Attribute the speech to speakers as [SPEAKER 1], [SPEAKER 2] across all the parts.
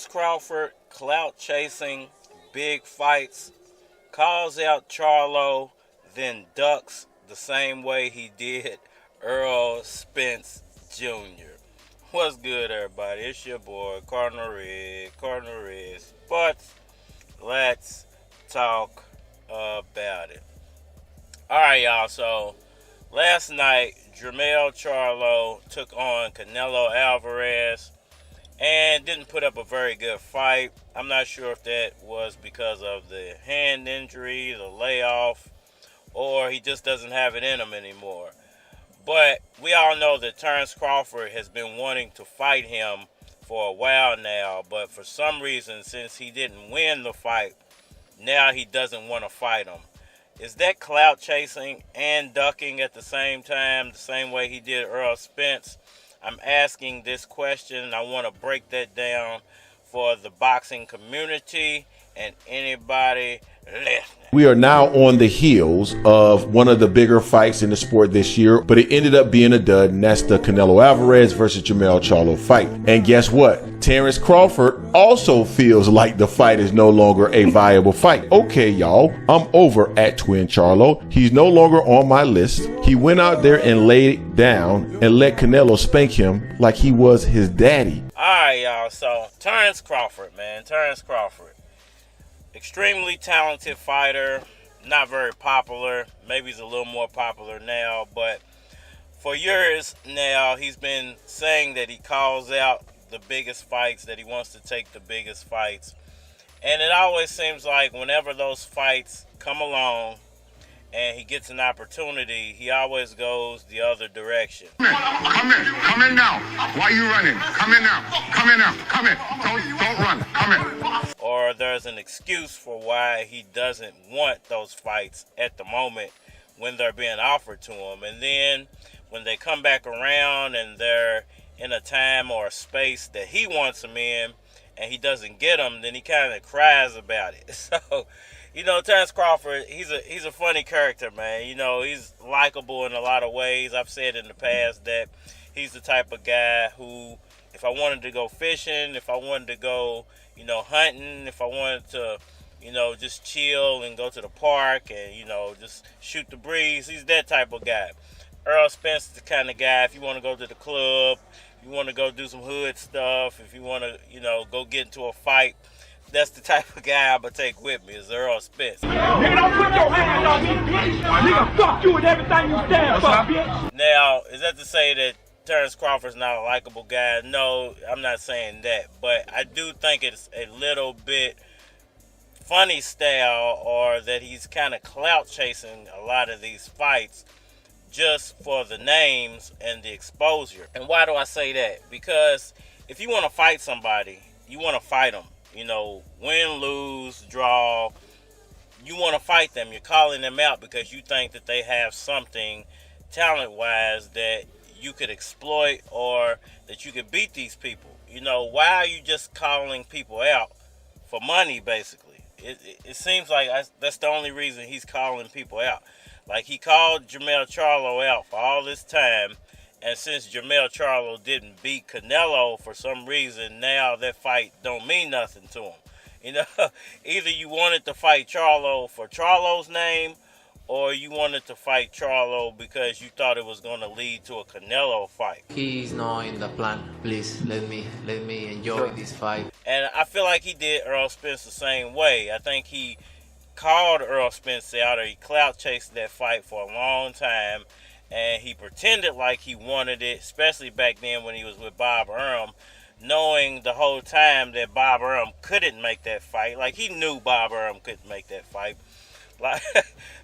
[SPEAKER 1] Terence Crawford, clout chasing, big fights, calls out Charlo, then ducks the same way he did Errol Spence Jr. What's good, everybody? It's your boy, Cardinal Red. But let's talk about it. Alright, y'all. So, last night, Charlo took on Canelo Alvarez and didn't put up a very good fight. I'm not sure if that was because of the hand injury, the layoff, or he just doesn't have it in him anymore. But we all know that Terence Crawford has been wanting to fight him for a while now, but for some reason, since he didn't win the fight, now he doesn't want to fight him. Is that clout chasing and ducking at the same time, the same way he did Errol Spence? I'm asking this question, and I want to break that down for the boxing community and anybody listening.
[SPEAKER 2] We are now on the heels of one of the bigger fights in the sport this year, but it ended up being a dud, and that's the Canelo Alvarez versus Charlo fight. And guess what? Terence Crawford also feels like the fight is no longer a viable fight. Okay, y'all, I'm over at Twin Charlo. He's no longer on my list. He went out there and laid down and let Canelo spank him like he was his daddy.
[SPEAKER 1] Alright, y'all, so Terence Crawford. Extremely talented fighter, not very popular. Maybe he's a little more popular now, but for years now, he's been saying that he calls out the biggest fights, that he wants to take the biggest fights. And it always seems like whenever those fights come along and he gets an opportunity, he always goes the other direction.
[SPEAKER 3] Come in now. Why are you running? Come in now. Don't run. Come in.
[SPEAKER 1] Or there's an excuse for why he doesn't want those fights at the moment when they're being offered to him. And then when they come back around and they're in a time or a space that he wants them in and he doesn't get them, then he kind of cries about it. So, you know, Terence Crawford, he's a funny character, man. You know, he's likable in a lot of ways. I've said in the past that he's the type of guy who, if I wanted to go fishing, if I wanted to go, you know, hunting, if I wanted to, you know, just chill and go to the park and, you know, just shoot the breeze, he's that type of guy. Errol Spence is the kind of guy, if you want to go to the club, if you want to go do some hood stuff, if you want to, you know, go get into a fight, that's the type of guy I'm going to take with me, is Errol Spence.
[SPEAKER 4] Nigga, don't put your hands on me, bitch. Nigga, fuck you with everything you stand for, bitch.
[SPEAKER 1] Now, is that to say that Terence Crawford's not a likable guy? No, I'm not saying that. But I do think it's a little bit funny style, or that he's kind of clout chasing a lot of these fights just for the names and the exposure. And why do I say that? Because if you want to fight somebody, you want to fight them. You know, win, lose, draw, you want to fight them. You're calling them out because you think that they have something talent-wise that you could exploit or that you could beat these people. You know, why are you just calling people out for money, basically? It seems like that's the only reason he's calling people out. Like, he called Charlo out for all this time, and since Charlo didn't beat Canelo for some reason, now that fight don't mean nothing to him. You know, either you wanted to fight Charlo for Charlo's name, or you wanted to fight Charlo because you thought it was going to lead to a Canelo fight.
[SPEAKER 5] He's not in the plan. Please let me enjoy this fight.
[SPEAKER 1] And I feel like he did Errol Spence the same way. I think he called Errol Spence out, or he clout chased that fight for a long time, and he pretended like he wanted it, especially back then when he was with Bob Arum, knowing the whole time that Bob Arum couldn't make that fight. Like, he knew Bob Arum couldn't make that fight. Like,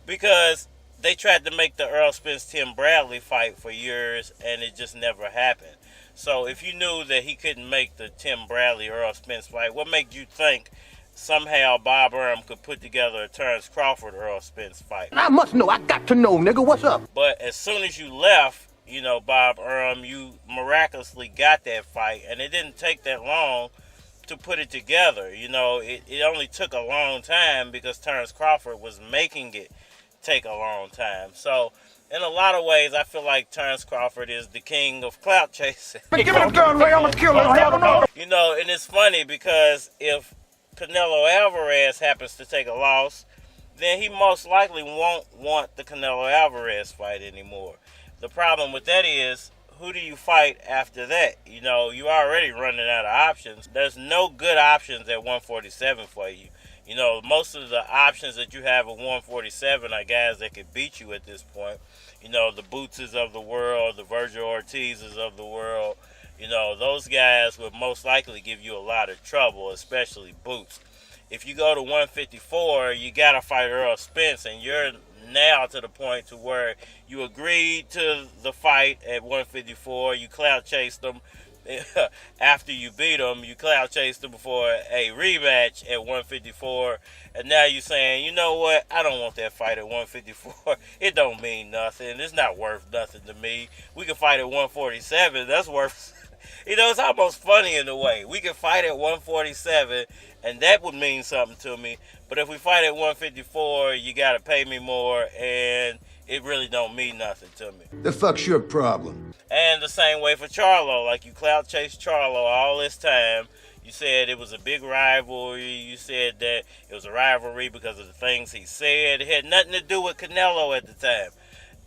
[SPEAKER 1] because they tried to make the Errol Spence-Tim Bradley fight for years, and it just never happened. So if you knew that he couldn't make the Tim Bradley-Errol Spence fight, what made you think somehow Bob Arum could put together a Terence Crawford-Errol Spence fight?
[SPEAKER 4] I must know. I got to know, nigga. What's up?
[SPEAKER 1] But as soon as you left, you know, Bob Arum, you miraculously got that fight, and it didn't take that long to put it together. You know, it only took a long time because Terence Crawford was making it take a long time. So in a lot of ways, I feel like Terence Crawford is the king of clout chasing.
[SPEAKER 4] Give me the gun, Ray. I'm gonna kill him.
[SPEAKER 1] You know, and it's funny because if Canelo Alvarez happens to take a loss, then he most likely won't want the Canelo Alvarez fight anymore. The problem with that is, who do you fight after that? You know, you're already running out of options. There's no good options at 147 for you. You know, most of the options that you have at 147 are guys that could beat you at this point. You know, the Bootses of the world, the Virgil Ortizes of the world. You know, those guys would most likely give you a lot of trouble, especially Boots. If you go to 154, you got to fight Errol Spence, and you're now to the point to where you agreed to the fight at 154. You clout chased them after you beat him. You clout chased them for a rematch at 154, and now you're saying, you know what? I don't want that fight at 154. It don't mean nothing. It's not worth nothing to me. We can fight at 147. That's worth. You know, it's almost funny in a way. We can fight at 147, and that would mean something to me. But if we fight at 154, you got to pay me more, and it really don't mean nothing to me.
[SPEAKER 6] The fuck's your problem?
[SPEAKER 1] And the same way for Charlo. Like, you clout chased Charlo all this time. You said it was a big rivalry. You said that it was a rivalry because of the things he said. It had nothing to do with Canelo at the time.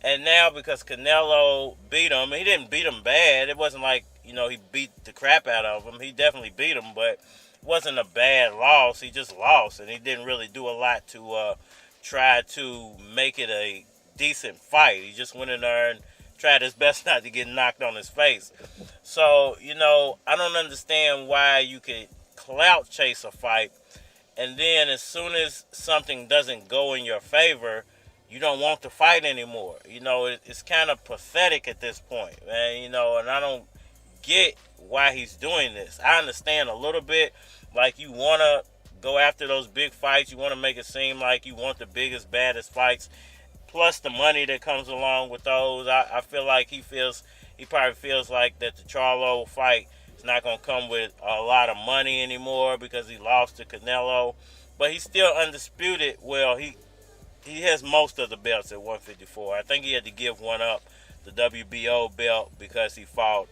[SPEAKER 1] And now because Canelo beat him, he didn't beat him bad. It wasn't like, you know, he beat the crap out of him. He definitely beat him, but it wasn't a bad loss. He just lost, and he didn't really do a lot to try to make it a decent fight. He just went in there and tried his best not to get knocked on his face. So, you know, I don't understand why you could clout chase a fight, and then as soon as something doesn't go in your favor, you don't want to fight anymore. You know, it's kind of pathetic at this point, man. You know, and I don't get why he's doing this. I understand a little bit, like you want to go after those big fights. You want to make it seem like you want the biggest, baddest fights, plus the money that comes along with those. I feel like he probably feels like that the Charlo fight is not going to come with a lot of money anymore because he lost to Canelo. But he's still undisputed. Well, he has most of the belts at 154. I think he had to give one up, the WBO belt, because he fought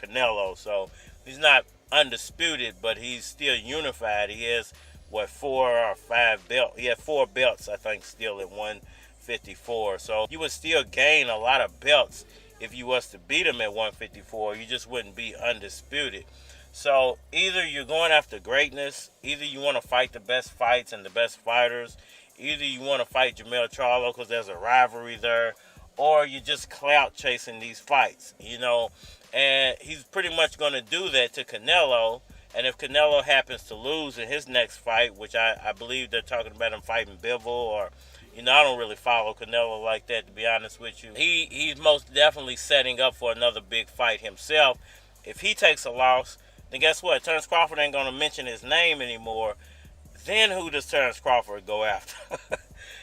[SPEAKER 1] Canelo. So he's not undisputed, but he's still unified. He has, 4 or 5 belts? He had 4 belts, I think, still at 154. So you would still gain a lot of belts if you was to beat him at 154. You just wouldn't be undisputed. So either you're going after greatness, either you want to fight the best fights and the best fighters, either you want to fight Jermell Charlo because there's a rivalry there, or you're just clout chasing these fights, you know. And he's pretty much going to do that to Canelo. And if Canelo happens to lose in his next fight, which I believe they're talking about him fighting Bivol, or, you know, I don't really follow Canelo like that, to be honest with you. He's most definitely setting up for another big fight himself. If he takes a loss, then guess what? Terence Crawford ain't going to mention his name anymore. Then who does Terence Crawford go after?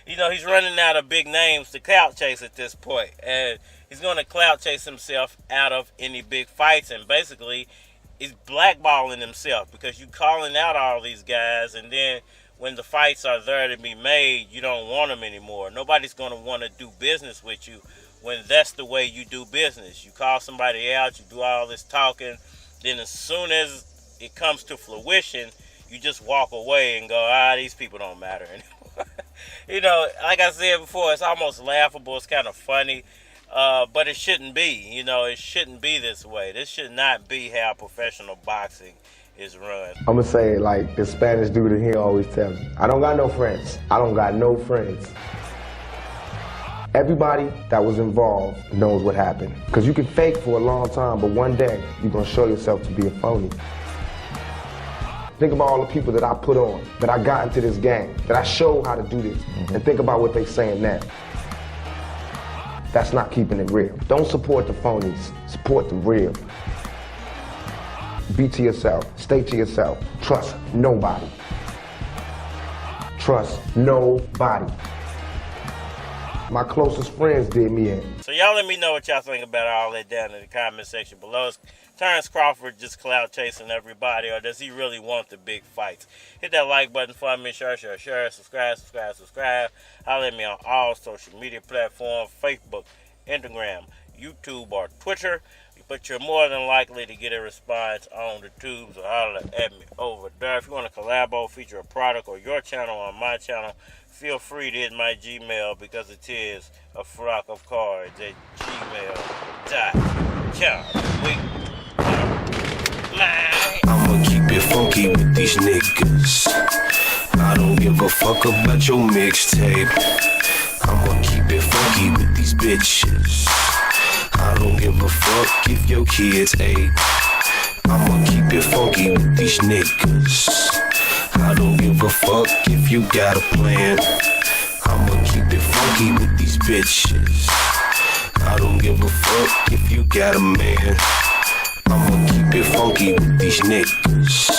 [SPEAKER 1] You know, he's running out of big names to clout chase at this point. And he's going to clout chase himself out of any big fights. And basically, he's blackballing himself because you're calling out all these guys. And then when the fights are there to be made, you don't want them anymore. Nobody's going to want to do business with you when that's the way you do business. You call somebody out, you do all this talking. Then as soon as it comes to fruition, you just walk away and go, these people don't matter anymore. You know, like I said before, it's almost laughable. It's kind of funny, but it shouldn't be. You know, it shouldn't be this way. This should not be how professional boxing is run.
[SPEAKER 7] I'm going to say it like the Spanish dude in here always tells me, I don't got no friends. I don't got no friends. Everybody that was involved knows what happened. Because you can fake for a long time, but one day you're going to show yourself to be a phony. Think about all the people that I put on, that I got into this game, that I showed how to do this, and think about what they're saying now. That's not keeping it real. Don't support the phonies, support the real. Be to yourself, stay to yourself, trust nobody. Trust nobody. My closest friends did me in.
[SPEAKER 1] So y'all let me know what y'all think about all that down in the comment section below. Is Terence Crawford just clout chasing everybody, or does he really want the big fights? Hit that like button for me, share, subscribe. Holler at me on all social media platforms, Facebook, Instagram, YouTube, or Twitter. But you're more than likely to get a response on the tubes, or holler at me over there. If you want to collab or feature a product or your channel on my channel, feel free to hit my Gmail, because it is a flock of cards at gmail.com.
[SPEAKER 6] I'ma keep it funky with these niggas. I don't give a fuck about your mixtape. I'ma keep it funky with these bitches. I don't give a fuck if your kids ate. I'ma keep it funky with these niggas. I don't give a fuck if you got a plan. I'ma keep it funky with these bitches. I don't give a fuck if you got a man. I'ma keep it funky with these niggas.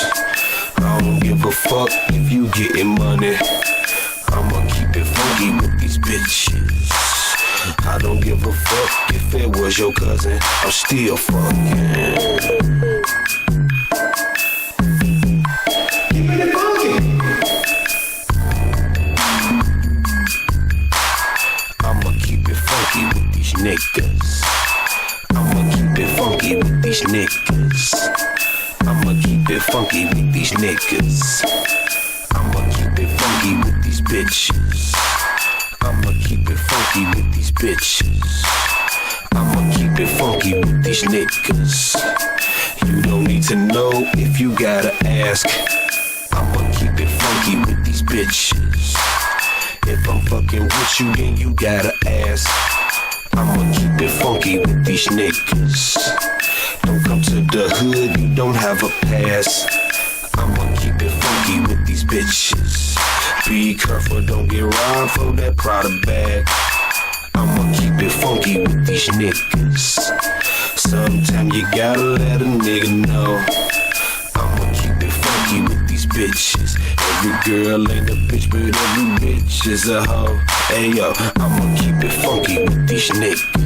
[SPEAKER 6] I don't give a fuck if you getting money. I'ma keep it funky with these bitches. I don't give a fuck if it was your cousin. I'm still fucking. Keep it funky. I'ma keep it funky with these niggas. I'ma keep it funky with these niggas. I'ma keep it funky with these niggas. I'ma keep it funky with these bitches. I'ma keep it funky with these bitches. I'ma keep it funky with these niggas. You don't need to know if you gotta ask. I'ma keep it funky with these bitches. If I'm fucking with you, then you gotta ask. I'ma keep it funky with these niggas. Don't come to the hood, you don't have a pass. I'ma keep it funky with these bitches. Be careful, don't get robbed for that Prada bag. I'ma keep it funky with these niggas. Sometimes you gotta let a nigga know. I'ma keep it funky with these bitches. Every girl ain't a bitch, but every bitch is a hoe. Ayo, I'ma keep it funky with these niggas.